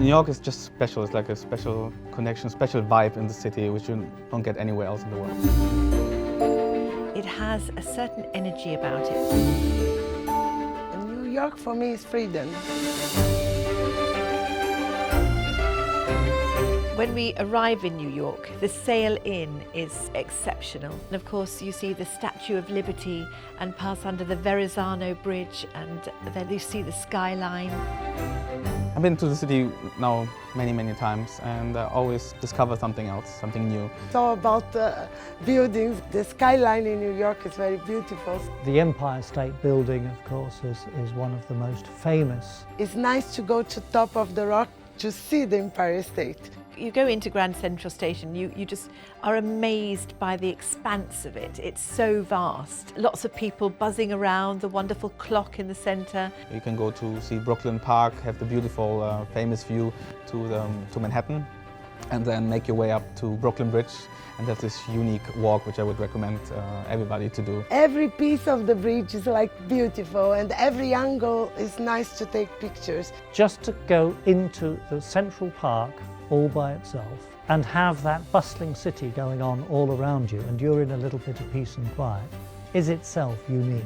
New York is just special. It's like a special connection, special vibe in the city, which you don't get anywhere else in the world. It has a certain energy about it. New York for me is freedom. When we arrive in New York, the sail in is exceptional. And of course, you see the Statue of Liberty and pass under the Verrazano Bridge, and then you see the skyline. I've been to the city now many times, and I always discover something else, something new. It's all about the buildings. The skyline in New York is very beautiful. The Empire State Building, of course, is one of the most famous. It's nice to go to top of the rock to see the Empire State. You go into Grand Central Station, you just are amazed by the expanse of it. It's so vast. Lots of people buzzing around, the wonderful clock in the centre. You can go to see Brooklyn Park, have the beautiful famous view to Manhattan, and then make your way up to Brooklyn Bridge, and have this unique walk which I would recommend everybody to do. Every piece of the bridge is like beautiful, and every angle is nice to take pictures. Just to go into the Central Park all by itself and have that bustling city going on all around you, and you're in a little bit of peace and quiet, is itself unique.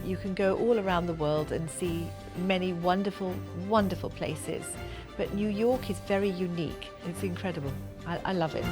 You can go all around the world and see many wonderful places, but New York is very unique. It's incredible. I love it.